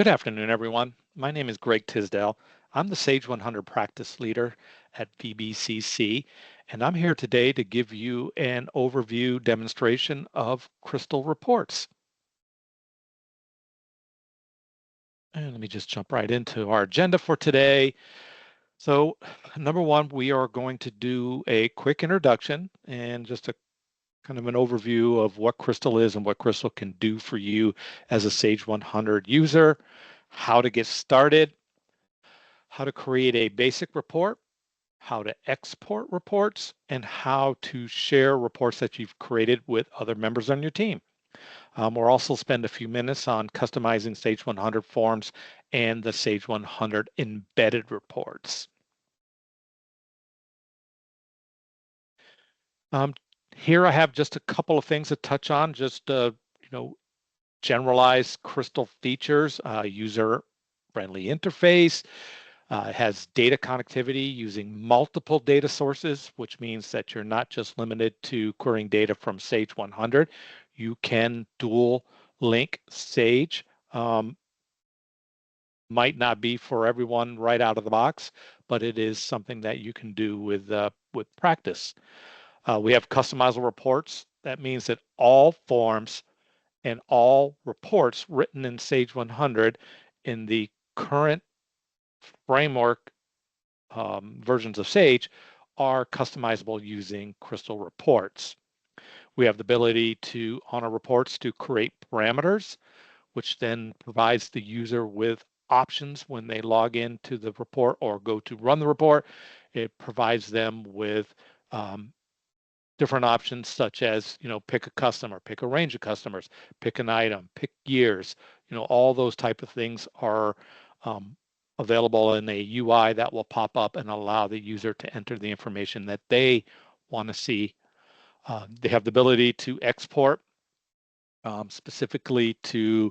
Good afternoon, everyone. My name is Greg Tisdale. I'm the Sage 100 practice leader at VBCC, and I'm here today to give you an overview demonstration of Crystal reports. And let me just jump right into our agenda for today. So, number one, we are going to do a quick introduction and just a kind of an overview of what Crystal is and what Crystal can do for you as a Sage 100 user, how to get started, how to create a basic report, how to export reports, and how to share reports that you've created with other members on your team. We'll also spend a few minutes on customizing Sage 100 forms and the Sage 100 embedded reports. Here I have just a couple of things to touch on, just generalized Crystal features, user-friendly interface. It has data connectivity using multiple data sources, which means that you're not just limited to querying data from Sage 100. You can dual link Sage. Might not be for everyone right out of the box, but it is something that you can do with practice. We have customizable reports. That means that all forms and all reports written in Sage 100 in the current framework versions of Sage are customizable using Crystal reports. We have the ability to, on our reports, to create parameters, which then provides the user with options when they log into the report or go to run the report. It provides them with different options such as, pick a customer, pick a range of customers, pick an item, pick years, all those type of things are available in a UI that will pop up and allow the user to enter the information that they want to see. They have the ability to export specifically to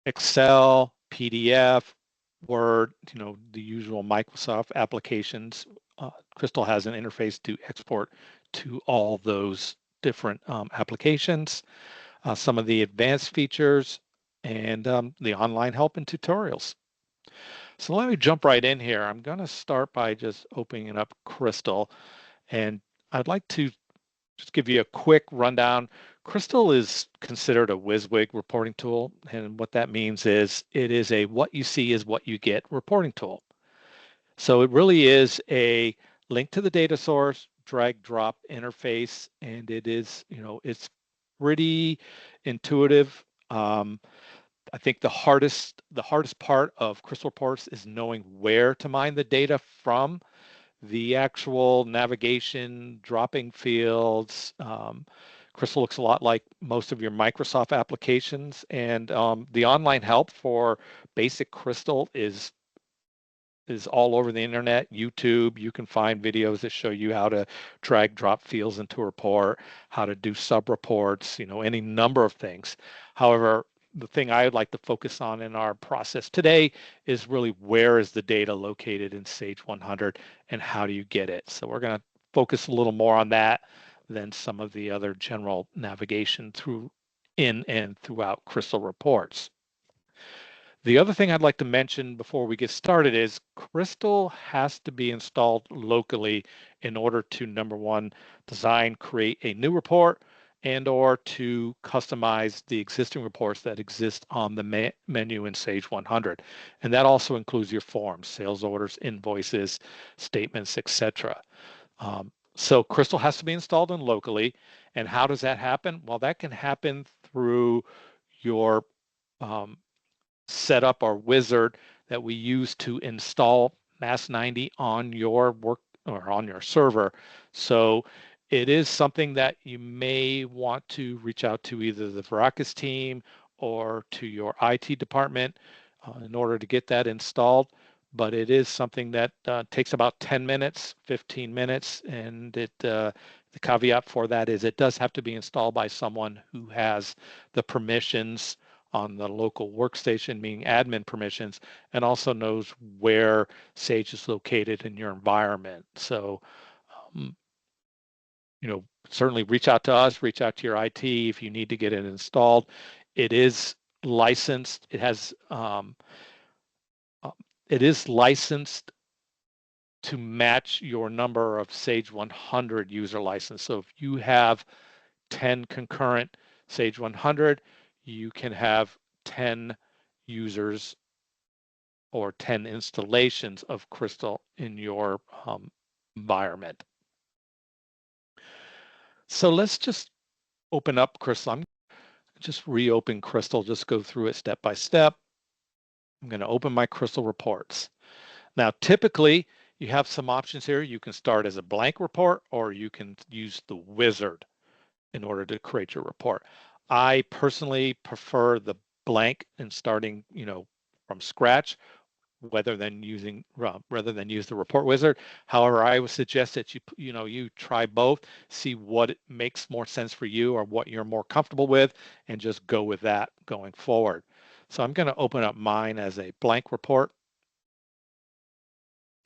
Excel, PDF, Word, the usual Microsoft applications. Crystal has an interface to export to all those different applications, some of the advanced features, and the online help and tutorials. So let me jump right in here. I'm going to start by just opening up Crystal, and I'd like to just give you a quick rundown. Crystal is considered a WYSIWYG reporting tool, and what that means is it is a what you see is what you get reporting tool. So it really is a link to the data source, drag drop interface, and it is, it's pretty intuitive. I think the hardest part of Crystal reports is knowing where to mine the data from. The actual navigation, dropping fields. Crystal looks a lot like most of your Microsoft applications, and the online help for basic Crystal is all over the internet. YouTube, you can find videos that show you how to drag drop fields into a report, how to do sub reports, any number of things. However, the thing I would like to focus on in our process today is really where is the data located in Sage 100 and how do you get it? So we're going to focus a little more on that than some of the other general navigation in and throughout Crystal reports. The other thing I'd like to mention before we get started is Crystal has to be installed locally in order to, number one, design, create a new report, and or to customize the existing reports that exist on the menu in Sage 100. And that also includes your forms, sales orders, invoices, statements, etc. So Crystal has to be installed in locally. And how does that happen? Well, that can happen through your setup or wizard that we use to install Mass90 on your work or on your server. So it is something that you may want to reach out to either the Veracast team or to your IT department in order to get that installed. But it is something that takes about 10 minutes, 15 minutes, and the caveat for that is it does have to be installed by someone who has the permissions on the local workstation, meaning admin permissions, and also knows where Sage is located in your environment. So, certainly reach out to us, reach out to your IT if you need to get it installed. It is licensed. It has it is licensed to match your number of Sage 100 user license. So if you have 10 concurrent Sage 100, you can have 10 users or 10 installations of Crystal in your environment. So let's just open up Crystal. I'm just reopen Crystal, just go through it step by step. I'm going to open my Crystal reports. Now, typically, you have some options here. You can start as a blank report, or you can use the wizard in order to create your report. I personally prefer the blank and starting, from scratch, rather than use the report wizard. However, I would suggest that you try both, see what makes more sense for you or what you're more comfortable with, and just go with that going forward. So I'm going to open up mine as a blank report.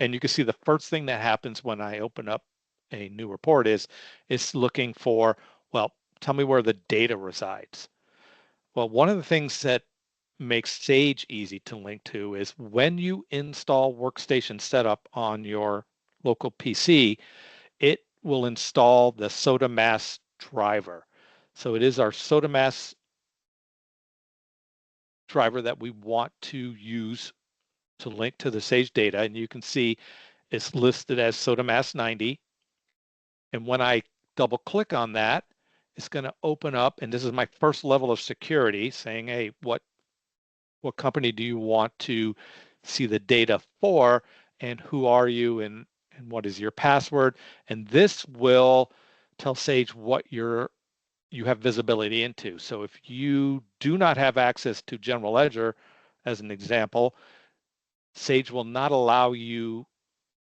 And you can see the first thing that happens when I open up a new report is it's looking for, well, tell me where the data resides. Well, one of the things that makes Sage easy to link to is when you install Workstation Setup on your local PC, it will install the Sotamass driver. So it is our Sotamass driver that we want to use to link to the Sage data. And you can see it's listed as Sotamass 90. And when I double click on that, it's going to open up, and this is my first level of security saying, hey, what company do you want to see the data for, and who are you, and what is your password? And this will tell Sage what you have visibility into. So if you do not have access to General Ledger, as an example, Sage will not allow you,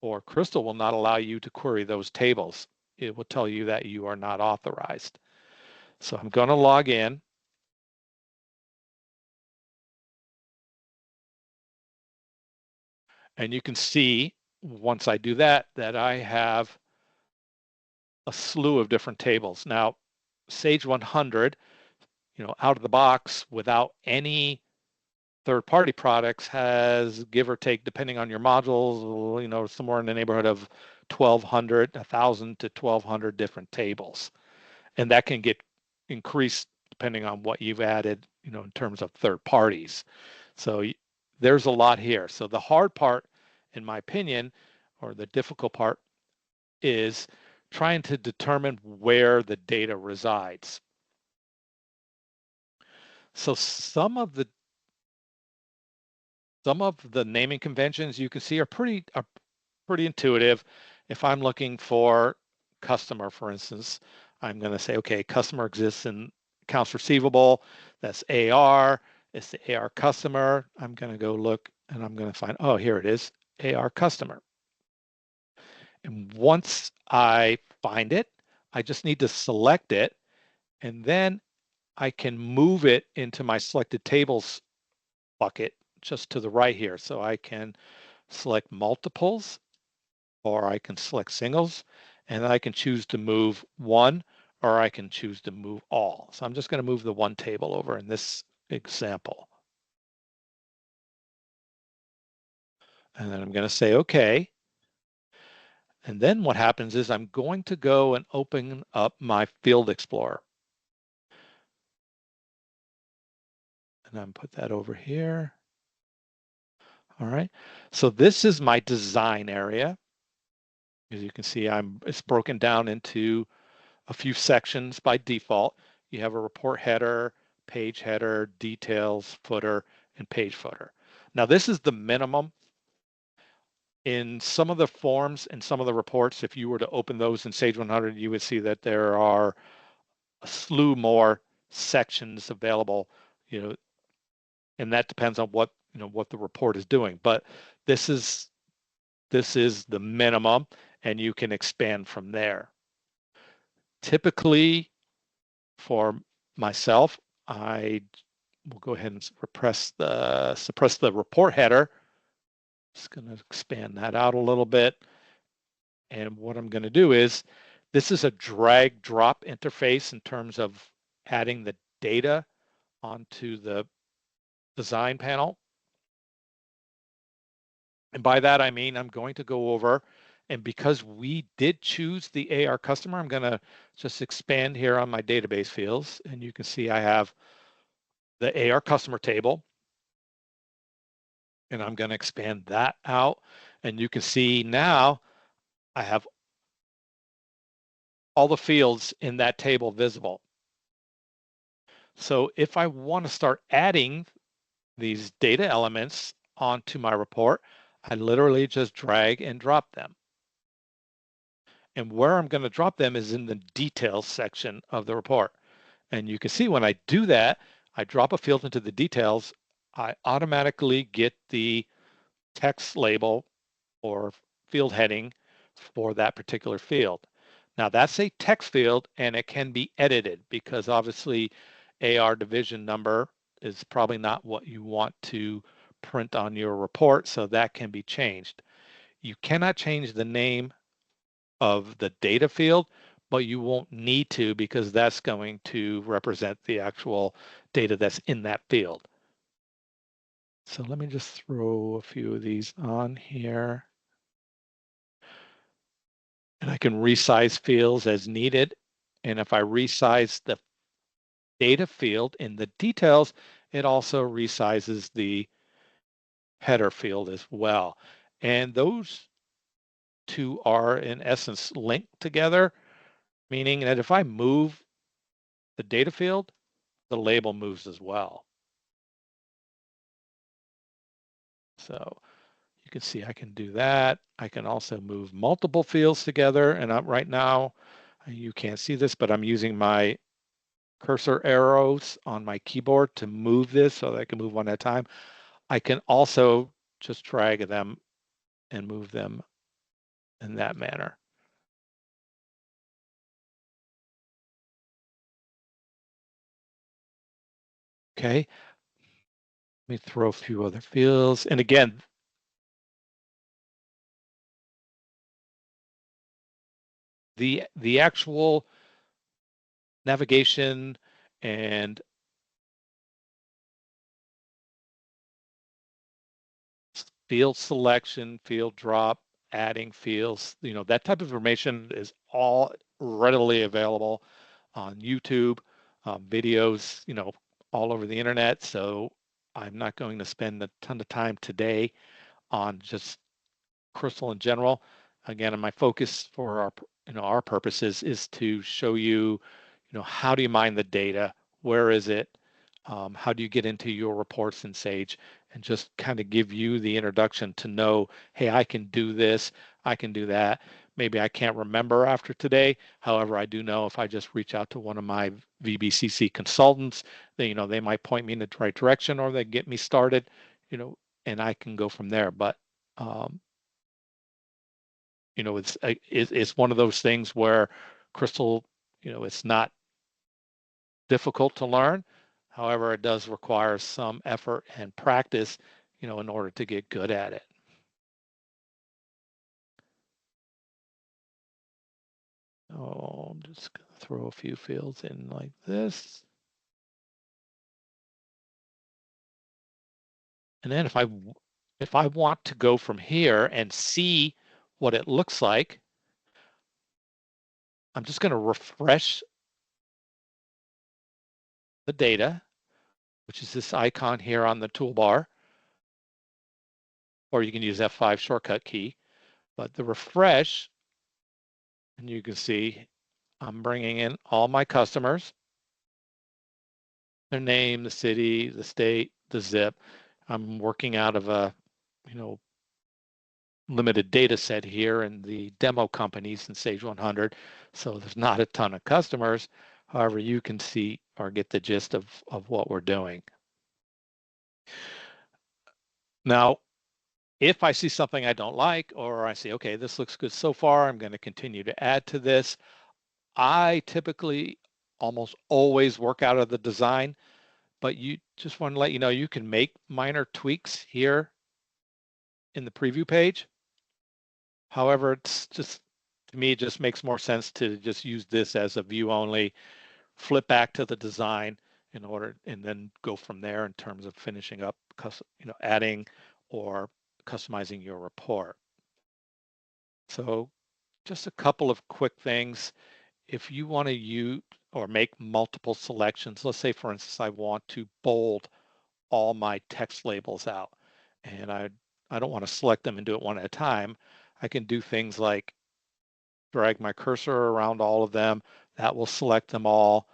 or Crystal will not allow you to query those tables. It will tell you that you are not authorized. So I'm going to log in. And you can see once I do that, that I have a slew of different tables. Now, Sage 100, out of the box without any third-party products has, give or take, depending on your modules, somewhere in the neighborhood of 1,000 to 1,200 different tables. And that can get increased depending on what you've added, in terms of third parties. So there's a lot here. So the hard part, in my opinion, or the difficult part, is trying to determine where the data resides. So some of the naming conventions you can see are pretty intuitive. If I'm looking for customer, for instance, I'm going to say, okay, customer exists in accounts receivable. That's AR. It's the AR customer. I'm going to go look, and I'm going to find, oh, here it is, AR customer. And once I find it, I just need to select it, and then I can move it into my selected tables bucket just to the right here. So I can select multiples, or I can select singles, and I can choose to move one, or I can choose to move all. So I'm just going to move the one table over in this example. And then I'm going to say, okay. And then what happens is I'm going to go and open up my Field Explorer. And I'm put that over here. All right. So this is my design area. As you can see, it's broken down into a few sections by default. You have a report header, page header, details, footer, and page footer. Now this is the minimum. In some of the forms and some of the reports, if you were to open those in Sage 100, you would see that there are a slew more sections available, and that depends on what the report is doing. But this is the minimum, and you can expand from there. Typically, for myself, I will go ahead and suppress the report header. Just going to expand that out a little bit. And what I'm going to do is, this is a drag drop interface in terms of adding the data onto the design panel. And by that, I mean, I'm going to go over, and because we did choose the AR customer, I'm going to just expand here on my database fields. And you can see I have the AR customer table, and I'm going to expand that out. And you can see now I have all the fields in that table visible. So if I want to start adding these data elements onto my report, I literally just drag and drop them. And where I'm going to drop them is in the details section of the report. And you can see when I do that, I drop a field into the details, I automatically get the text label or field heading for that particular field. Now that's a text field and it can be edited because obviously AR division number is probably not what you want to print on your report, so that can be changed. You cannot change the name of the data field, but you won't need to because that's going to represent the actual data that's in that field. So let me just throw a few of these on here. And I can resize fields as needed. And if I resize the data field in the details, it also resizes the header field as well. And those two are in essence linked together, meaning that if I move the data field, the label moves as well. So you can see I can do that. I can also move multiple fields together. And right now, you can't see this, but I'm using my cursor arrows on my keyboard to move this so that I can move one at a time. I can also just drag them and move them in that manner. Okay, let me throw a few other fields. And again, the actual navigation and field selection, field drop, adding fields, that type of information is all readily available on YouTube, videos, all over the internet. So I'm not going to spend a ton of time today on just Crystal in general. Again, my focus for our purposes is to show you, how do you mine the data? Where is it? How do you get into your reports in Sage? And just kind of give you the introduction to know, hey, I can do this, I can do that. Maybe I can't remember after today. However, I do know if I just reach out to one of my VBCC consultants, they might point me in the right direction or they get me started, and I can go from there. But it's one of those things where Crystal, it's not difficult to learn. However, it does require some effort and practice, in order to get good at it. Oh, I'm just going to throw a few fields in like this. And then if I want to go from here and see what it looks like, I'm just going to refresh the data, which is this icon here on the toolbar, or you can use F5 shortcut key. But the refresh, and you can see I'm bringing in all my customers, their name, the city, the state, the zip. I'm working out of a, limited data set here in the demo companies in Sage 100. So there's not a ton of customers. However, you can see or get the gist of what we're doing. Now, if I see something I don't like, or I say, okay, this looks good so far, I'm going to continue to add to this. I typically almost always work out of the design, but you just want to let you know you can make minor tweaks here in the preview page. However, it's just, to me, it just makes more sense to just use this as a view only, flip back to the design, in order, and then go from there in terms of finishing up, adding or customizing your report. So just a couple of quick things. If you want to use or make multiple selections, let's say for instance, I want to bold all my text labels out and I don't want to select them and do it one at a time. I can do things like drag my cursor around all of them. That will select them all.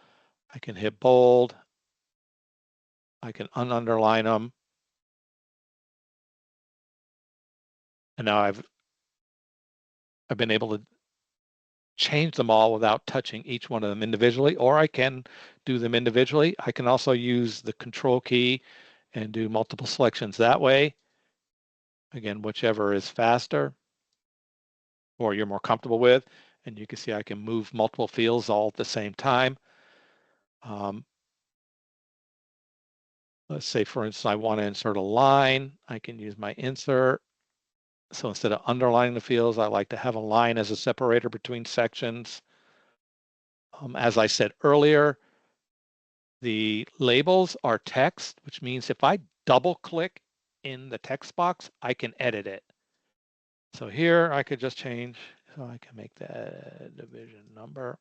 I can hit bold. I can ununderline them. And now I've been able to change them all without touching each one of them individually, or I can do them individually. I can also use the control key and do multiple selections that way. Again, whichever is faster or you're more comfortable with. And you can see I can move multiple fields all at the same time. Let's say, for instance, I want to insert a line. I can use my insert. So instead of underlining the fields, I like to have a line as a separator between sections. As I said earlier, the labels are text, which means if I double click in the text box, I can edit it. So here I could just change, so I can make that division number.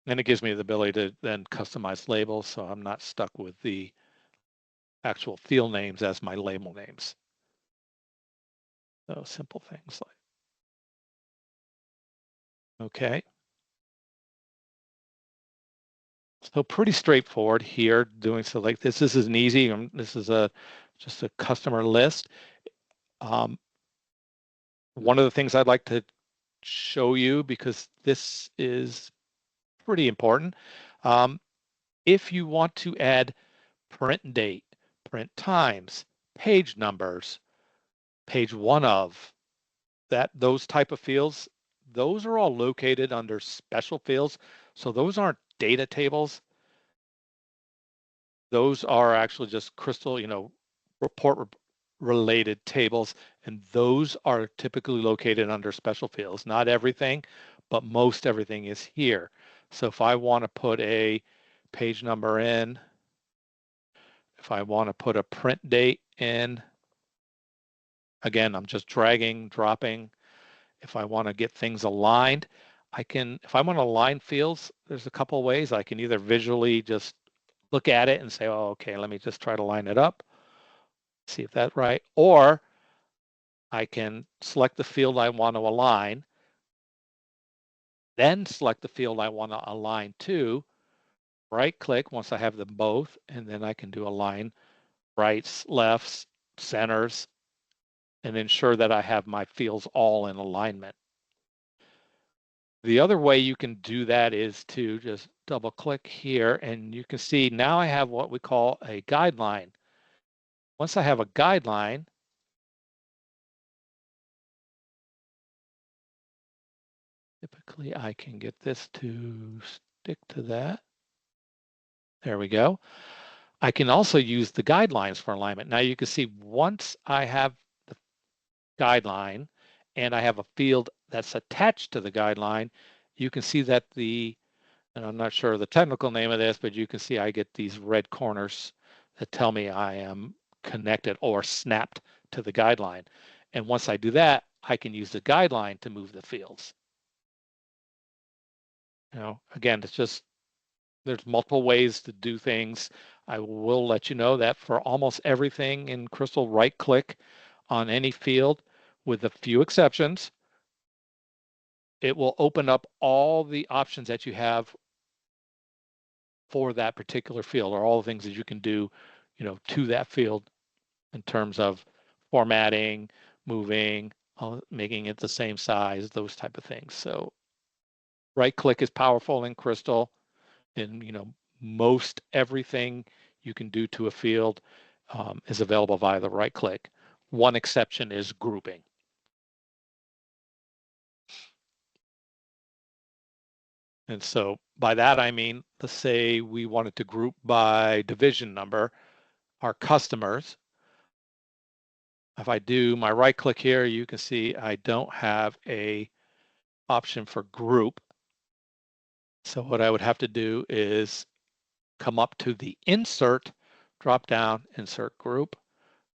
And it gives me the ability to then customize labels, so I'm not stuck with the actual field names as my label names. So simple things like, okay. So pretty straightforward here doing so like this. This is an easy, this is just a customer list. One of the things I'd like to show you, because this is pretty important. If you want to add print date, print times, page numbers, page one of, those type of fields, those are all located under special fields. So those aren't data tables. Those are actually just Crystal, report related tables, and those are typically located under special fields. Not everything, but most everything is here. So if I want to put a page number in, if I want to put a print date in, again, I'm just dragging, dropping. If I want to get things aligned, if I want to align fields, there's a couple of ways. I can either visually just look at it and say, oh, okay, let me just try to line it up, see if that's right. Or I can select the field I want to align, then select the field I want to align to, right click once I have them both, and then I can do align rights, lefts, centers, and ensure that I have my fields all in alignment. The other way you can do that is to just double click here, and you can see now I have what we call a guideline. Once I have a guideline, typically I can get this to stick to that. There we go. I can also use the guidelines for alignment. Now you can see once I have the guideline and I have a field that's attached to the guideline, you can see that and I'm not sure the technical name of this, but you can see I get these red corners that tell me I am connected or snapped to the guideline. And once I do that, I can use the guideline to move the fields. Again, there's multiple ways to do things. I will let you know that for almost everything in Crystal, right click on any field with a few exceptions. It will open up all the options that you have for that particular field, or all the things that you can do, to that field in terms of formatting, moving, making it the same size, those type of things. So right click is powerful in Crystal, and most everything you can do to a field is available via the right click. One exception is grouping. And so by that, I mean, let's say we wanted to group by division number our customers. If I do my right click here, you can see I don't have a option for group. So what I would have to do is come up to the insert drop down, insert group.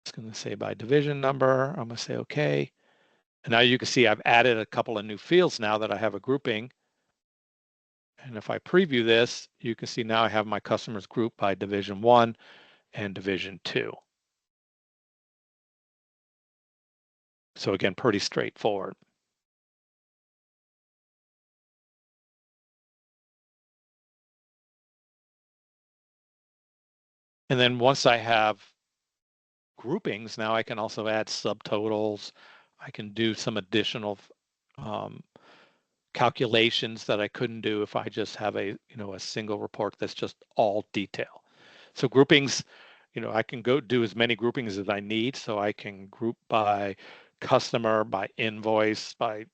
It's going to say by division number. I'm going to say okay. And now you can see I've added a couple of new fields now that I have a grouping. And if I preview this, you can see now I have my customers grouped by division 1 and division 2. So again, pretty straightforward. And then once I have groupings, now I can also add subtotals. I can do some additional calculations that I couldn't do if I just have a single report that's just all detail. So groupings, I can go do as many groupings as I need. So I can group by customer, by invoice, by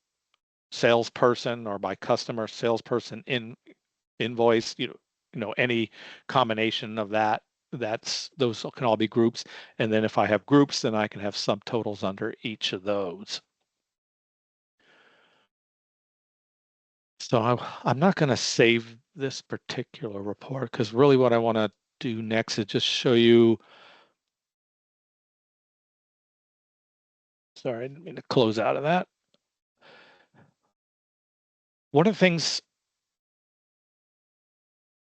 salesperson, or by customer, salesperson, invoice, any combination of that. Those can all be groups. And then if I have groups, then I can have subtotals under each of those. So I'm not going to save this particular report because really what I want to do next is just show you. Sorry, I didn't mean to close out of that. One of the things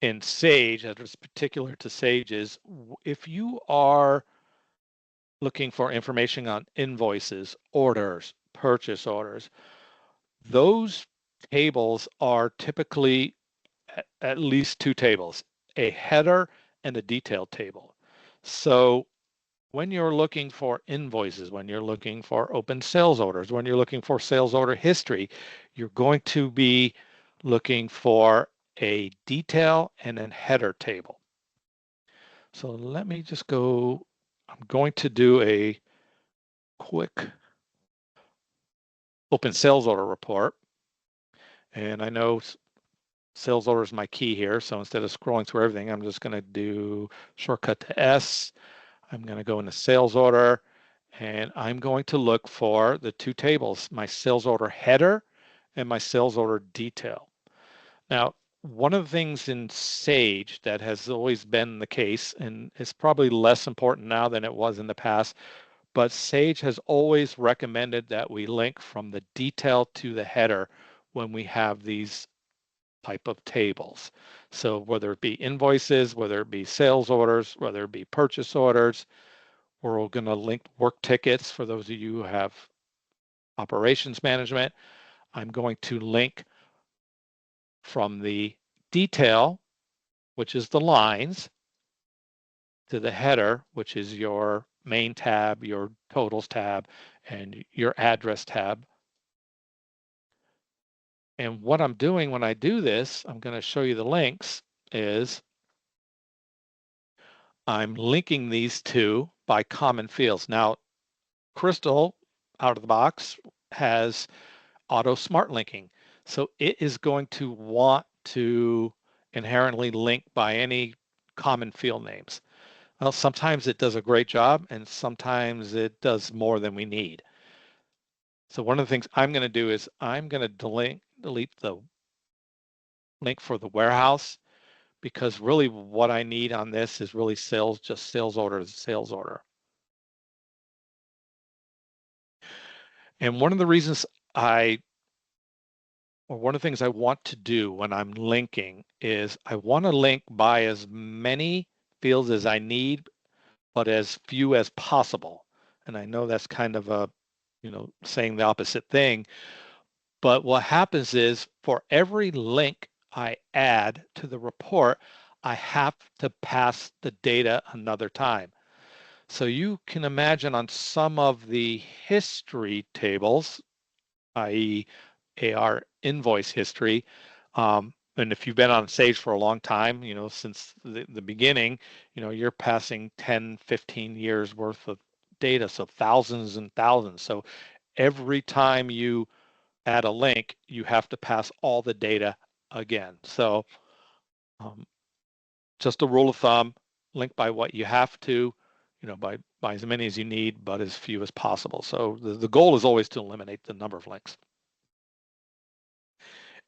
in Sage that is particular to Sage is if you are looking for information on invoices, orders, purchase orders, those tables are typically at least two tables, a header and a detailed table. So when you're looking for invoices, when you're looking for open sales orders, when you're looking for sales order history, you're going to be looking for a detail and a header table. So let me just go, I'm going to do a quick open sales order report. And I know sales order is my key here. So instead of scrolling through everything, I'm just going to do shortcut to S. I'm going to go into sales order and I'm going to look for the two tables, my sales order header and my sales order detail. Now, one of the things in Sage that has always been the case, and it's probably less important now than it was in the past, but Sage has always recommended that we link from the detail to the header when we have these type of tables. So whether it be invoices, whether it be sales orders, whether it be purchase orders, we're going to link work tickets for those of you who have operations management. I'm going to link from the detail, which is the lines, to the header, which is your main tab, your totals tab, and your address tab. And what I'm doing when I do this, I'm going to show you the links, is I'm linking these two by common fields. Now, Crystal, out of the box, has auto smart linking. So it is going to want to inherently link by any common field names. Well, sometimes it does a great job and sometimes it does more than we need. So one of the things I'm going to do is I'm going to delete the link for the warehouse, because really what I need on this is really sales, just sales order to sales order. And one of the reasons one of the things I want to do when I'm linking is I want to link by as many fields as I need, but as few as possible. And I know that's kind of a, saying the opposite thing, but what happens is for every link I add to the report, I have to pass the data another time. So you can imagine on some of the history tables, i.e. AR invoice history. And if you've been on Sage for a long time, since the beginning, you're passing 10, 15 years worth of data, so thousands and thousands. So every time you add a link, you have to pass all the data again. So just a rule of thumb, link by what you have to, by as many as you need, but as few as possible. So the goal is always to eliminate the number of links.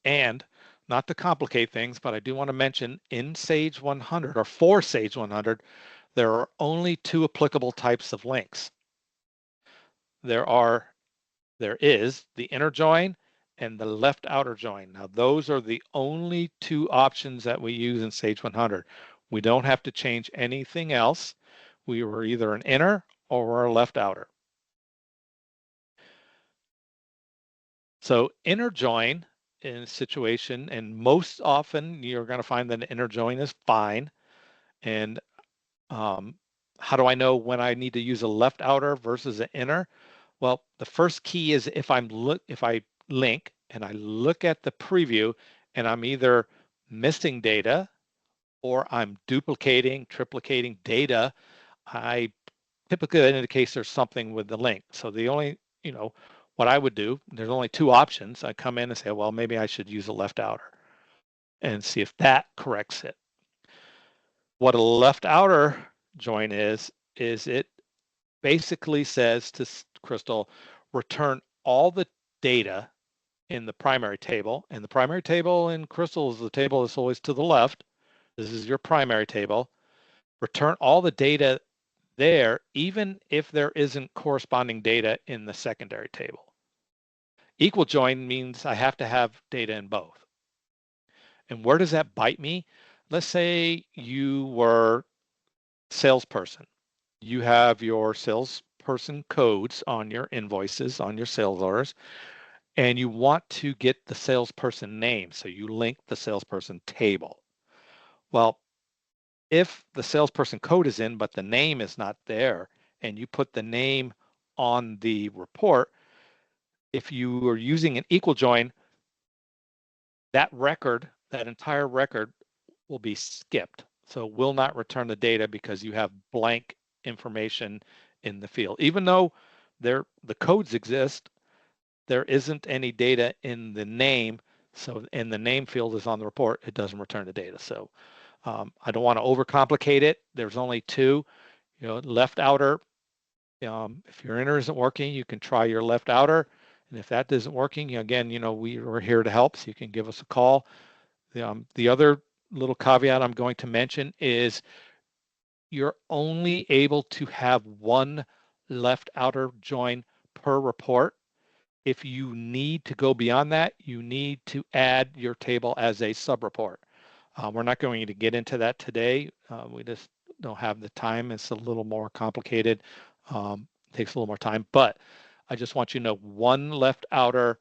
And not to complicate things, but I do want to mention in Sage 100 or for Sage 100, there are only two applicable types of links. There is the inner join and the left outer join. Now, those are the only two options that we use in Sage 100. We don't have to change anything else. We were either an inner or a left outer. So inner join in a situation, and most often you're going to find that an inner join is fine. And how do I know when I need to use a left outer versus an inner? Well, the first key is if I link and I look at the preview and I'm either missing data or I'm duplicating, triplicating data, I typically that indicates there's something with the link. So the only, what I would do, there's only two options. I come in and say, well, maybe I should use a left outer and see if that corrects it. What a left outer join is it basically says to Crystal, return all the data in the primary table. And the primary table in Crystal is the table that's always to the left. This is your primary table. Return all the data there, even if there isn't corresponding data in the secondary table. Equal join means I have to have data in both. And where does that bite me? Let's say you were salesperson. You have your salesperson codes on your invoices, on your sales orders, and you want to get the salesperson name. So you link the salesperson table. Well, if the salesperson code is in, but the name is not there, and you put the name on the report, if you are using an equal join, that record, that entire record will be skipped. So will not return the data because you have blank information in the field. Even though the codes exist, there isn't any data in the name. So, and the name field is on the report, it doesn't return the data. So I don't want to overcomplicate it. There's only two, left outer. If your inner isn't working, you can try your left outer. And if that isn't working, again, we're here to help. So you can give us a call. The other little caveat I'm going to mention is you're only able to have one left outer join per report. If you need to go beyond that, you need to add your table as a sub-report. We're not going to get into that today. We just don't have the time. It's a little more complicated. Takes a little more time, but I just want you to know one left outer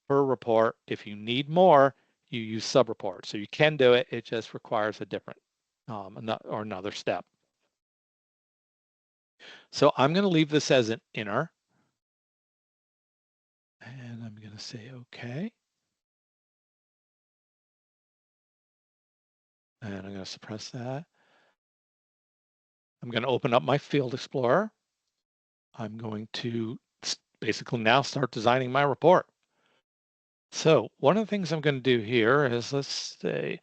per report. If you need more, you use sub-report. So you can do it. It just requires a different or another step. So I'm going to leave this as an inner. And I'm going to say OK. And I'm going to suppress that. I'm going to open up my Field Explorer. I'm going to basically now start designing my report. So one of the things I'm going to do here is, let's say,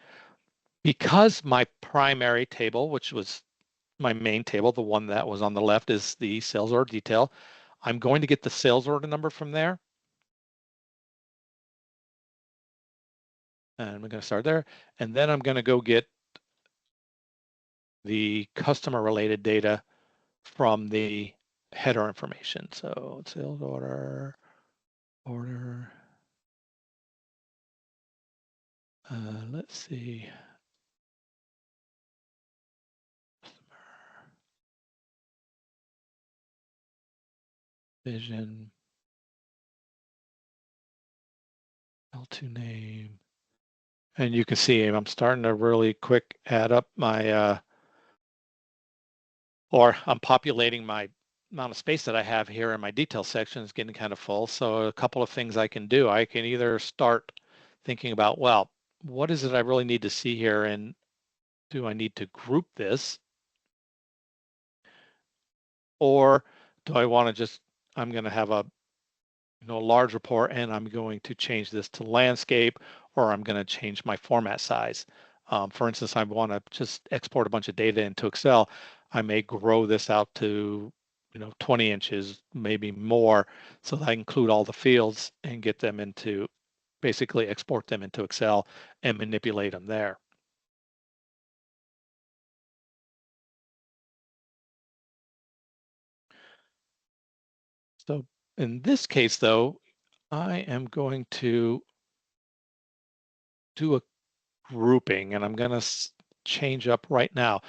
because my primary table, which was my main table, the one that was on the left is the sales order detail, I'm going to get the sales order number from there. And I'm going to start there. And then I'm going to go get the customer related data from the header information. So sales order, let's see. Vision, L2 name. And you can see I'm starting to really quick add up my, or I'm populating my amount of space that I have here in my detail section is getting kind of full. So a couple of things I can do. I can either start thinking about, well, what is it I really need to see here? And do I need to group this? Or do I want to just, I'm going to have a large report and I'm going to change this to landscape, or I'm going to change my format size. For instance, I want to just export a bunch of data into Excel. I may grow this out to 20 inches, maybe more, so that I include all the fields and get them into basically export them into Excel and manipulate them there. So in this case, though, I am going to do a grouping, and I'm going to change up right now.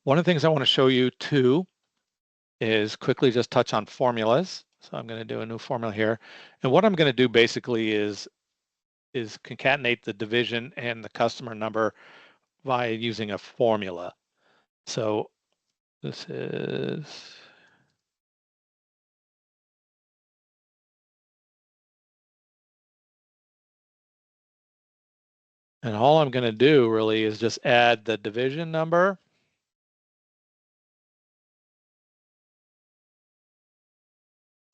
One of the things I want to show you too is quickly just touch on formulas. So I'm going to do a new formula here. And what I'm going to do basically is concatenate the division and the customer number via using a formula. So this is, and all I'm going to do really is just add the division number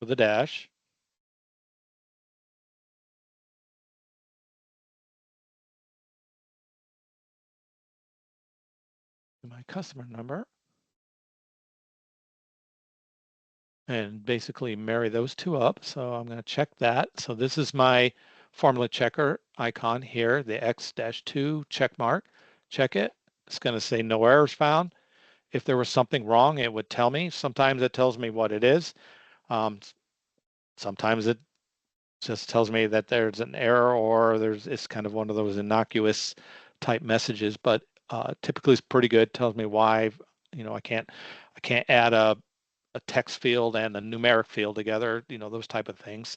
with a dash. My customer number, and basically marry those two up. So I'm going to check that. So this is my formula checker icon here, the X-2 check mark. Check it. It's going to say no errors found. If there was something wrong, it would tell me. Sometimes it tells me what it is. Sometimes it just tells me that there's an error, or it's kind of one of those innocuous type messages, but typically it's pretty good. Tells me why, I can't add a text field and a numeric field together, those type of things.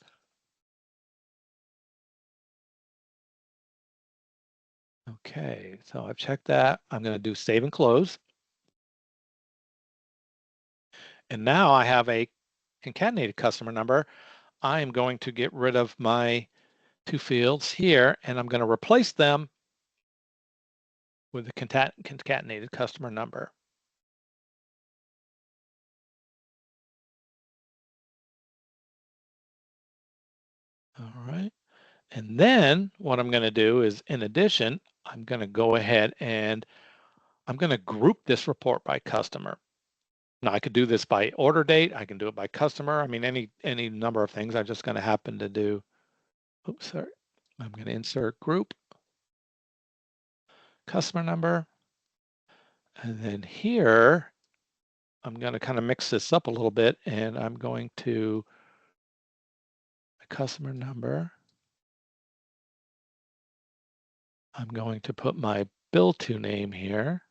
Okay, so I've checked that. I'm going to do save and close. And now I have a concatenated customer number. I'm going to get rid of my two fields here, and I'm going to replace them with a concatenated customer number. All right. And then what I'm going to do is, in addition, I'm going to go ahead and I'm going to group this report by customer. Now I could do this by order date. I can do it by customer. I mean, any number of things. I'm just going to happen to do, oops, sorry. I'm going to insert group, customer number. And then here, I'm going to kind of mix this up a little bit, and I'm going to customer number. I'm going to put my bill to name here.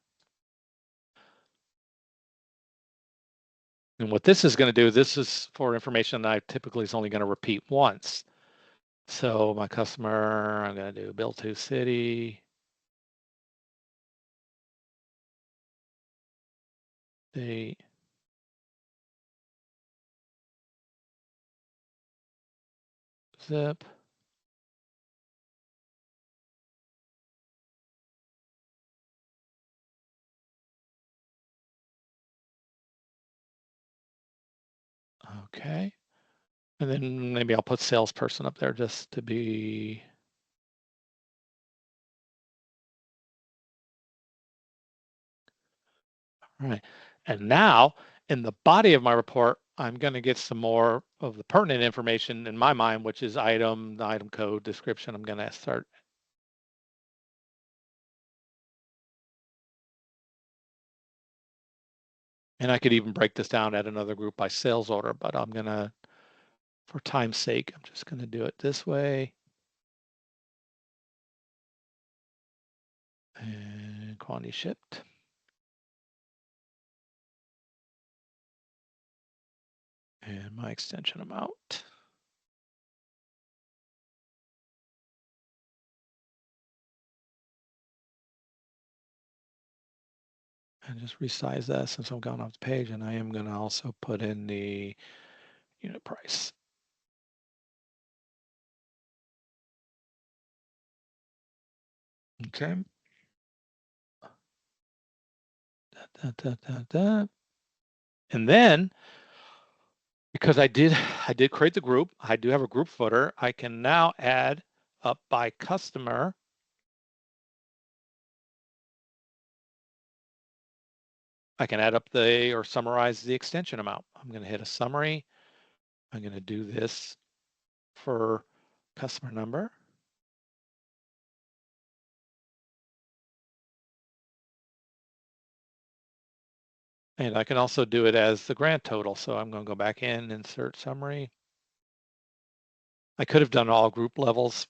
And what this is going to do, this is for information that I typically is only going to repeat once. So my customer, I'm going to do bill to city, date, zip. Okay. And then maybe I'll put salesperson up there just to be. All right. And now in the body of my report, I'm going to get some more of the pertinent information in my mind, which is item, the item code, description. I'm going to start. And I could even break this down at another group by sales order, but I'm going to, for time's sake, I'm just going to do it this way. And quantity shipped. And my extension amount. And just resize that since I'm going off the page, and I am going to also put in the unit price. Okay. And then, because I did create the group, I do have a group footer. I can now add up by customer. I can add up or summarize the extension amount. I'm going to hit a summary. I'm going to do this for customer number. And I can also do it as the grand total. So I'm going to go back in, insert summary. I could have done all group levels,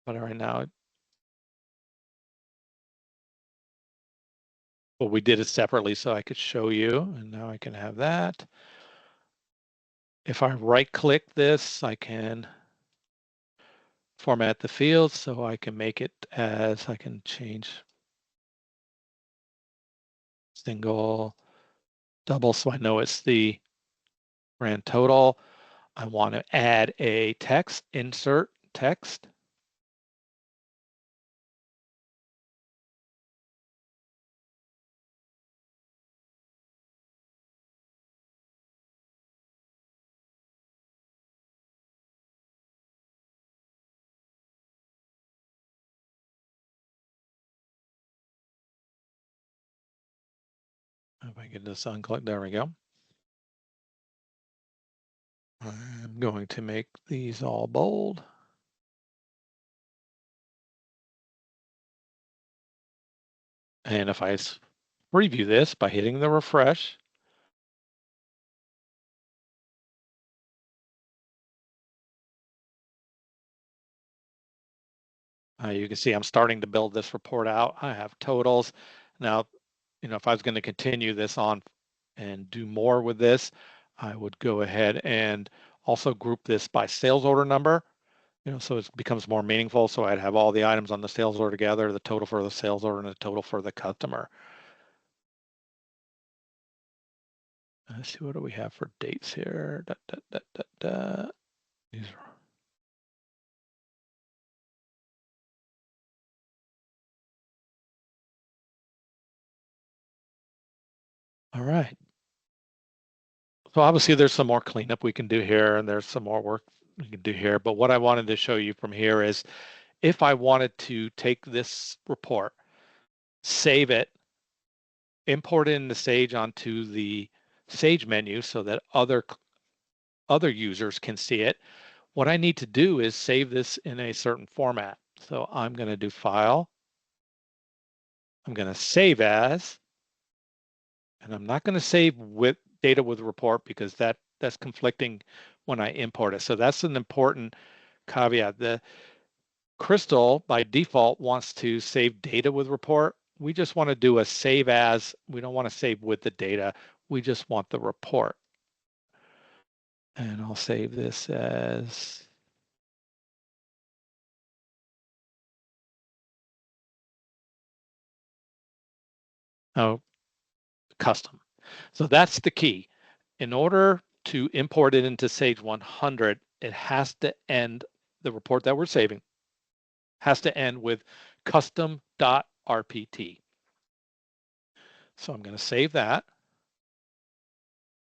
but right now, well, we did it separately so I could show you, and now I can have that. If I right click this, I can format the fields so I can make it as, I can change single, double, so I know it's the grand total. I want to add a text, insert text. If I get this unclick, there we go. I'm going to make these all bold. And if I preview this by hitting the refresh, you can see I'm starting to build this report out. I have totals. Now, if I was going to continue this on and do more with this, I would go ahead and also group this by sales order number, so it becomes more meaningful. So I'd have all the items on the sales order together, the total for the sales order and the total for the customer. Let's see, what do we have for dates here? These are... All right. So obviously there's some more cleanup we can do here, and there's some more work we can do here. But what I wanted to show you from here is if I wanted to take this report, save it, import it into Sage onto the Sage menu so that other users can see it, what I need to do is save this in a certain format. So I'm going to do File. I'm going to Save As, and I'm not going to save with data with report because that's conflicting when I import it. So that's an important caveat. The Crystal by default wants to save data with report. We just want to do a save as. We don't want to save with the data. We just want the report. And I'll save this as custom. So that's the key. In order to import it into Sage 100, it has to end, the report that we're saving has to end with custom.rpt. So I'm going to save that.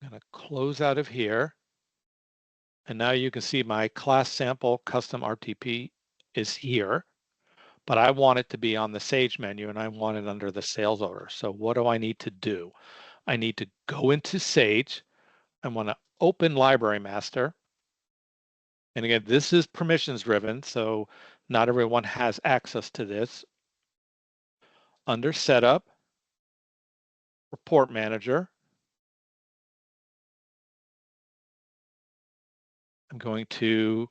I'm going to close out of here. And now you can see my class sample custom RTP is here, but I want it to be on the Sage menu and I want it under the sales order. So what do I need to do? I need to go into Sage. I want to open Library Master. And again, this is permissions driven, so not everyone has access to this. Under Setup, Report Manager, I'm going to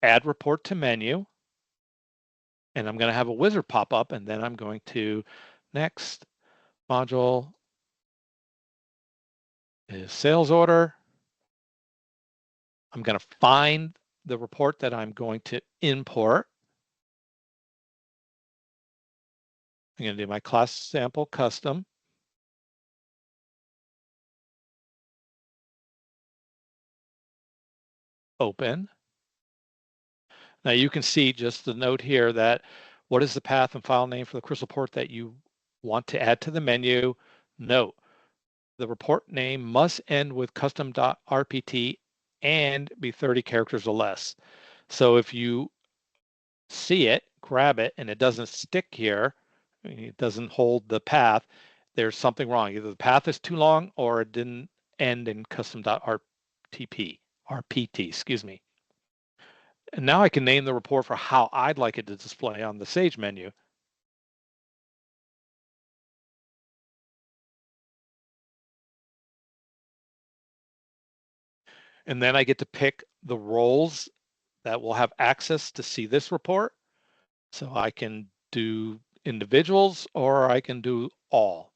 add report to menu, and I'm going to have a wizard pop up, and then I'm going to next module is sales order. I'm going to find the report that I'm going to import. I'm going to do my class sample custom. Open. Now you can see just the note here that what is the path and file name for the Crystal report that you want to add to the menu. Note, the report name must end with custom.rpt and be 30 characters or less. So if you see it, grab it, and it doesn't stick here, it doesn't hold the path, there's something wrong. Either the path is too long or it didn't end in custom.rpt, RPT, excuse me. And now I can name the report for how I'd like it to display on the Sage menu. And then I get to pick the roles that will have access to see this report. So I can do individuals or I can do all.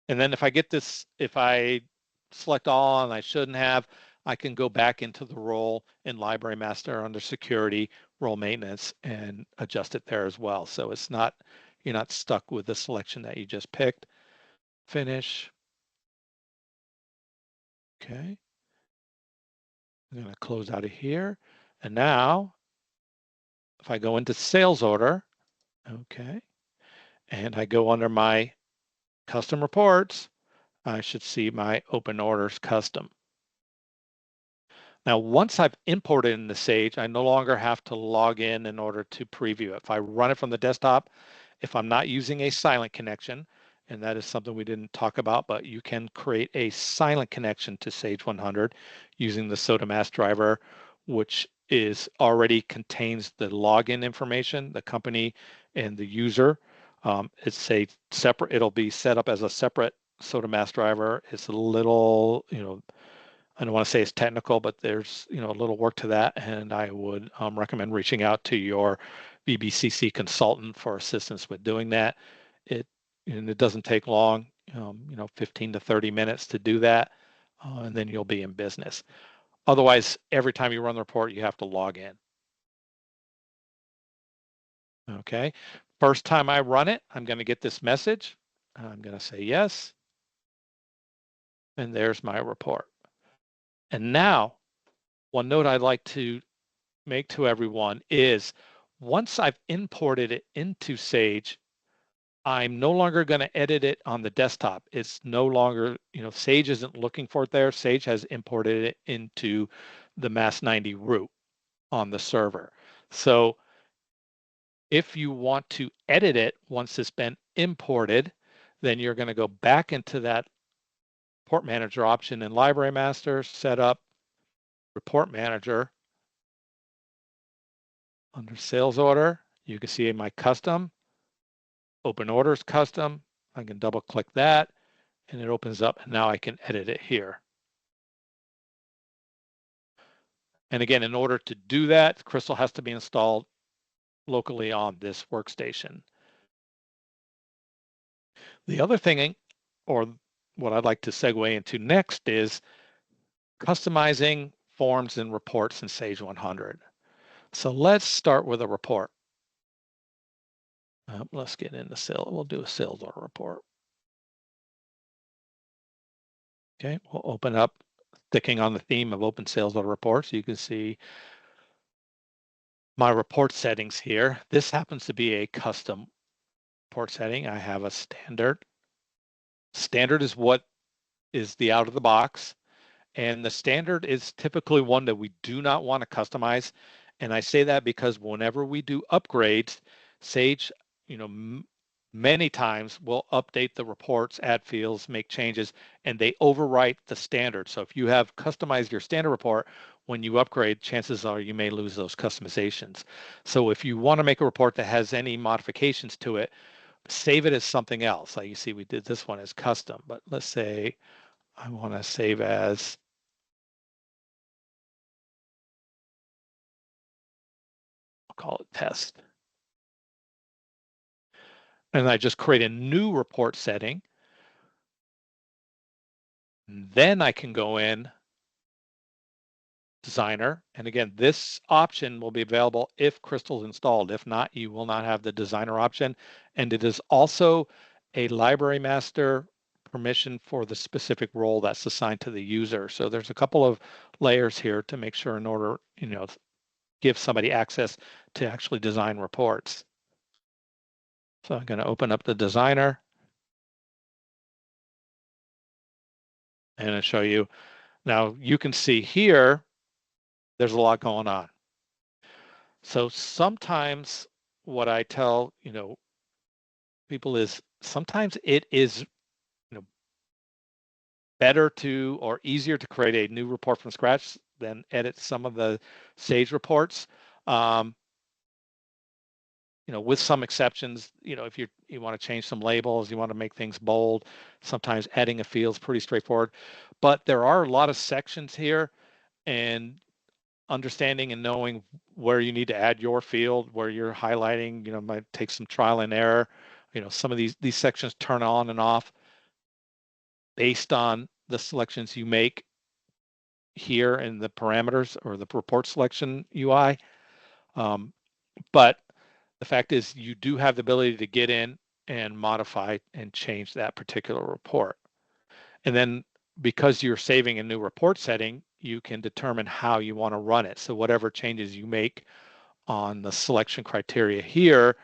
And then if I get this, if I select all and I shouldn't have, I can go back into the role in Library Master under security, role maintenance, and adjust it there as well. So it's not, you're not stuck with the selection that you just picked. Finish. Okay. I'm going to close out of here. And now if I go into sales order, okay, and I go under my custom reports, I should see my open orders custom. Now, once I've imported into Sage, I no longer have to log in order to preview it. If I run it from the desktop, if I'm not using a silent connection, and that is something we didn't talk about, but you can create a silent connection to Sage 100 using the Sodamask driver, which is already contains the login information, the company and the user. It's a separate, it'll be set up as a separate Sodamask driver. It's a little, I don't want to say it's technical, but there's a little work to that, and I would recommend reaching out to your VBCC consultant for assistance with doing that. And it doesn't take long, 15 to 30 minutes to do that, and then you'll be in business. Otherwise, every time you run the report, you have to log in. Okay. First time I run it, I'm going to get this message. I'm going to say yes, and there's my report. And now, one note I'd like to make to everyone is once I've imported it into Sage, I'm no longer going to edit it on the desktop. It's no longer, Sage isn't looking for it there. Sage has imported it into the MAS90 root on the server. So if you want to edit it once it's been imported, then you're going to go back into that report manager option in Library Master, set up report manager. Under sales order, you can see my custom, open orders custom. I can double click that and it opens up, and now I can edit it here. And again, in order to do that, Crystal has to be installed locally on this workstation. The other thing, or what I'd like to segue into next, is customizing forms and reports in Sage 100. So let's start with a report. Let's get into sales. We'll do a sales order report. Okay, we'll open up, sticking on the theme of open sales order reports. You can see my report settings here. This happens to be a custom report setting. I have a standard. Standard is what is the out of the box. And the standard is typically one that we do not want to customize. And I say that because whenever we do upgrades, Sage, many times will update the reports, add fields, make changes, and they overwrite the standard. So if you have customized your standard report, when you upgrade, chances are you may lose those customizations. So if you want to make a report that has any modifications to it, save it as something else. Like you see, we did this one as custom, but let's say I want to save as call it test. And I just create a new report setting. And then I can go in designer. And again, this option will be available if Crystal's installed. If not, you will not have the designer option. And it is also a library master permission for the specific role that's assigned to the user. So there's a couple of layers here to make sure in order, give somebody access to actually design reports. So I'm going to open up the designer and I'll show you. Now you can see here, there's a lot going on. So sometimes what I tell, people is sometimes it is, better to or easier to create a new report from scratch than edit some of the Sage reports. with some exceptions, if you want to change some labels, you want to make things bold, sometimes adding a field is pretty straightforward. But there are a lot of sections here, and understanding and knowing where you need to add your field, where you're highlighting, might take some trial and error. Some of these sections turn on and off based on the selections you make here in the parameters or the report selection UI. But the fact is you do have the ability to get in and modify and change that particular report. And then because you're saving a new report setting, you can determine how you want to run it. So whatever changes you make on the selection criteria here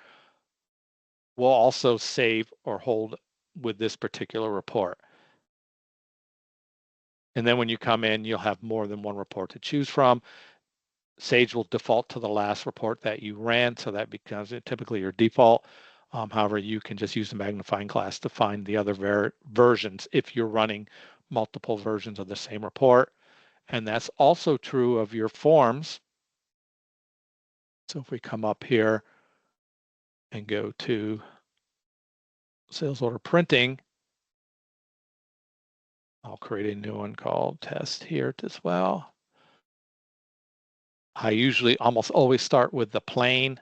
will also save or hold with this particular report. And then when you come in, you'll have more than one report to choose from. Sage will default to the last report that you ran, so that becomes typically your default. However, you can just use the magnifying glass to find the other versions if you're running multiple versions of the same report. And that's also true of your forms. So if we come up here and go to sales order printing, I'll create a new one called test here as well. I usually almost always start with the plain.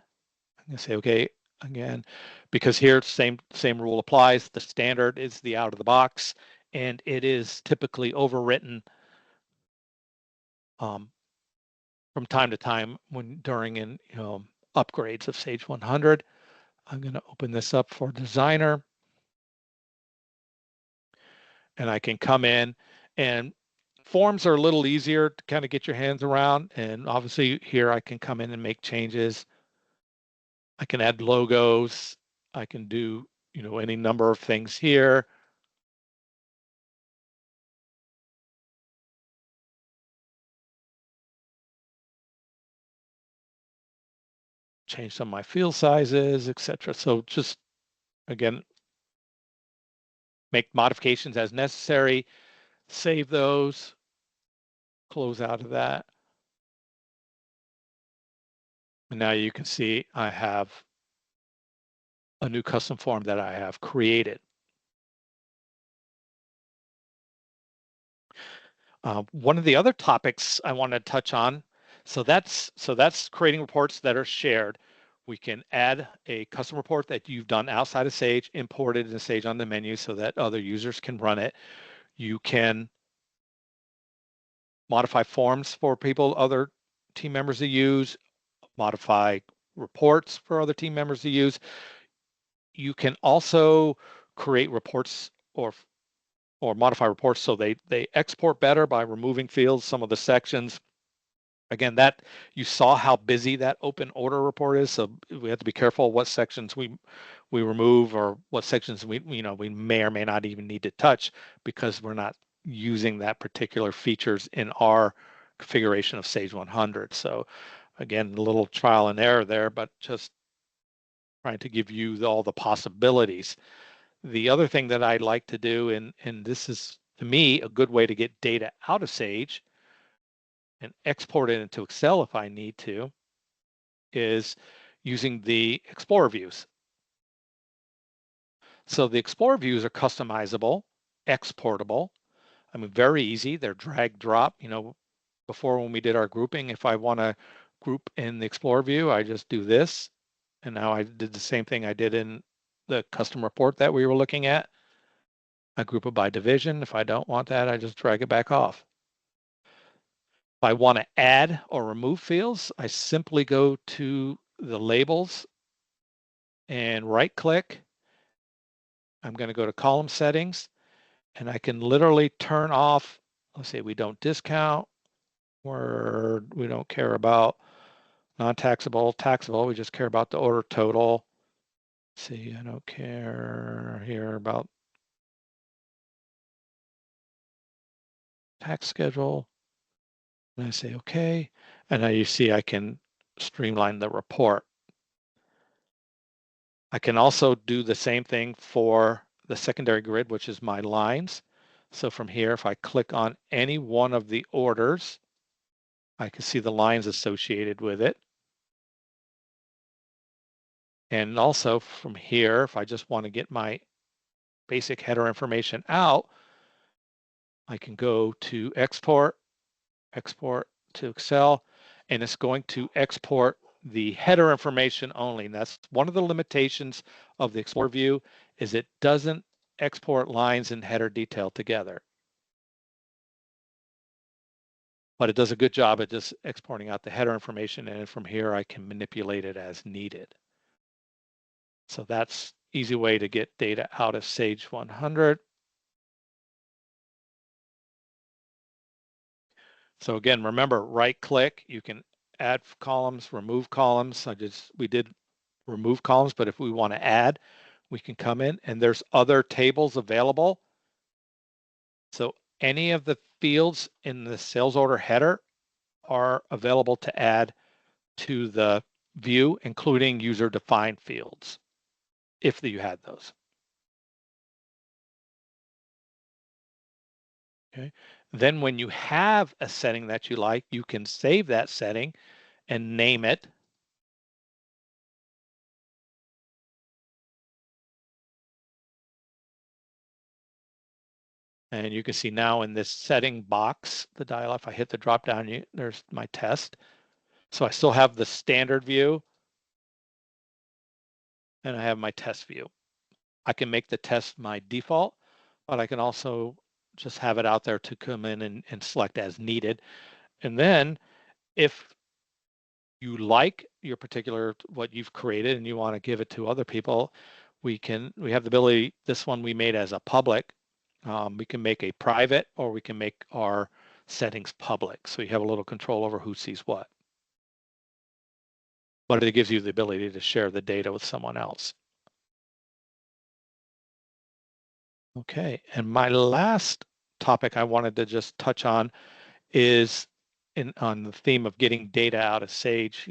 I'm gonna say, okay, again, because here same rule applies. The standard is the out of the box, and it is typically overwritten from time to time during upgrades of Sage 100. I'm going to open this up for Designer, and I can come in, and forms are a little easier to kind of get your hands around. And obviously here I can come in and make changes. I can add logos. I can do, any number of things here. Change some of my field sizes, etc. So just, again, make modifications as necessary, save those, close out of that. And now you can see I have a new custom form that I have created. One of the other topics I want to touch on, so that's creating reports that are shared. We can add a custom report that you've done outside of Sage, imported into Sage on the menu so that other users can run it. You can modify forms for other team members to use, modify reports for other team members to use. You can also create reports or modify reports so they export better by removing fields, some of the sections. Again, that you saw how busy that open order report is, so we have to be careful what sections we remove or what sections we may or may not even need to touch because we're not using that particular features in our configuration of Sage 100. So again, a little trial and error there, but just trying to give you all the possibilities. The other thing that I like to do, and this is to me a good way to get data out of Sage and export it into Excel if I need to, is using the Explorer views. So the Explorer views are customizable, exportable. I mean, very easy. They're drag drop. Before when we did our grouping, if I want to group in the Explorer view, I just do this. And now I did the same thing I did in the custom report that we were looking at. I group it by division. If I don't want that, I just drag it back off. If I want to add or remove fields, I simply go to the labels and right click. I'm going to go to column settings, and I can literally turn off, let's say we don't discount, or we don't care about non-taxable, taxable, we just care about the order total. See, I don't care here about tax schedule. And I say, okay. And now you see I can streamline the report. I can also do the same thing for the secondary grid, which is my lines. So from here, if I click on any one of the orders, I can see the lines associated with it. And also from here, if I just want to get my basic header information out, I can go to export to Excel, and it's going to export the header information only. And that's one of the limitations of the Explorer view, is it doesn't export lines and header detail together. But it does a good job at just exporting out the header information, and from here I can manipulate it as needed. So that's easy way to get data out of Sage 100. So again, remember, right click, you can add columns, remove columns. We did remove columns, but if we want to add, we can come in, and there's other tables available. So any of the fields in the sales order header are available to add to the view, including user defined fields, if you had those. Okay. Then when you have a setting that you like, you can save that setting and name it. And you can see now in this setting box, the dial, if I hit the drop down, there's my test. So I still have the standard view, and I have my test view. I can make the test my default, but I can also just have it out there to come in and select as needed. And then if you like your particular, what you've created, and you want to give it to other people, we have the ability, this one we made as a public. We can make a private, or we can make our settings public. So you have a little control over who sees what. But it gives you the ability to share the data with someone else. Okay, and my last topic I wanted to just touch on is on the theme of getting data out of Sage.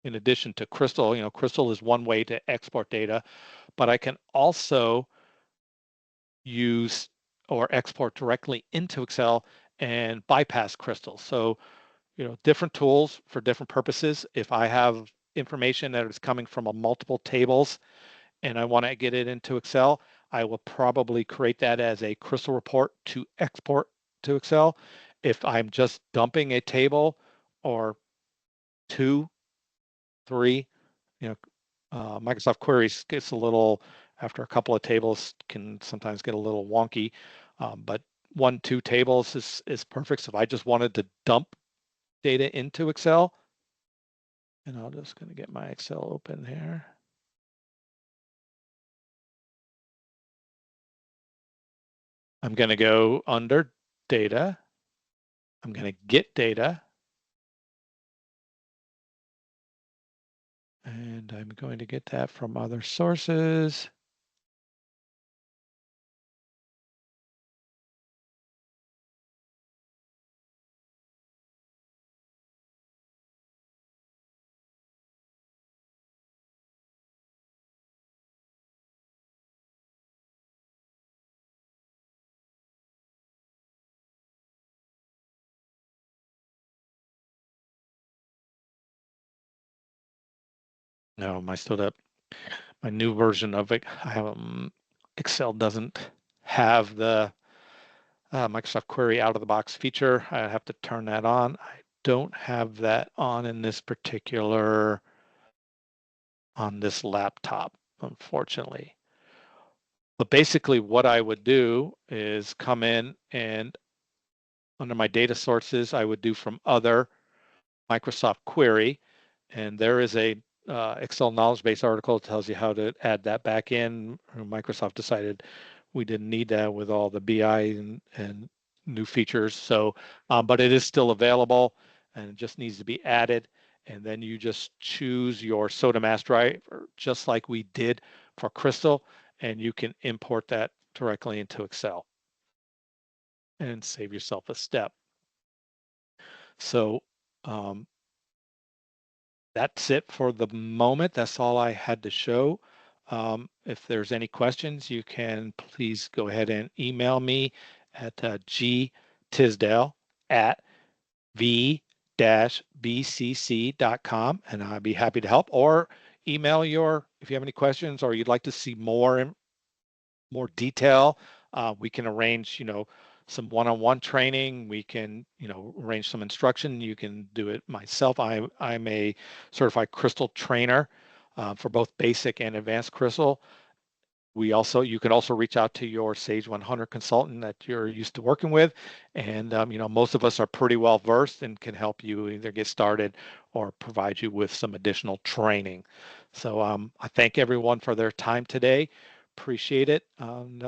In addition to Crystal, Crystal is one way to export data, but I can also use or export directly into Excel and bypass Crystal. So, different tools for different purposes. If I have information that is coming from multiple tables and I want to get it into Excel, I will probably create that as a Crystal report to export to Excel. If I'm just dumping a table or 2, 3, Microsoft Queries gets a little, after a couple of tables, can sometimes get a little wonky, but 1, 2 tables is perfect. So if I just wanted to dump data into Excel, and I'm just going to get my Excel open here. I'm going to go under data. I'm going to get data. And I'm going to get that from other sources. No, my new version of it, Excel doesn't have the Microsoft Query out of the box feature. I have to turn that on. I don't have that on in this particular, on this laptop, unfortunately. But basically what I would do is come in, and under my data sources, I would do from other Microsoft Query, and there is a Excel knowledge base article that tells you how to add that back in. Microsoft decided we didn't need that with all the BI and new features. So, but it is still available, and it just needs to be added. And then you just choose your Sodamaster driver, just like we did for Crystal, and you can import that directly into Excel and save yourself a step. So that's it for the moment. That's all I had to show. If there's any questions, you can please go ahead and email me at gtisdale@v-bcc.com, and I'd be happy to help. Or email if you have any questions or you'd like to see more detail. We can arrange, some one-on-one training. We can, arrange some instruction. You can do it myself. I'm a certified crystal trainer for both basic and advanced crystal. You can also reach out to your Sage 100 consultant that you're used to working with. And, most of us are pretty well versed and can help you either get started or provide you with some additional training. So I thank everyone for their time today. Appreciate it. And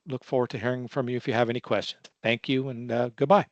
look forward to hearing from you if you have any questions. Thank you and goodbye.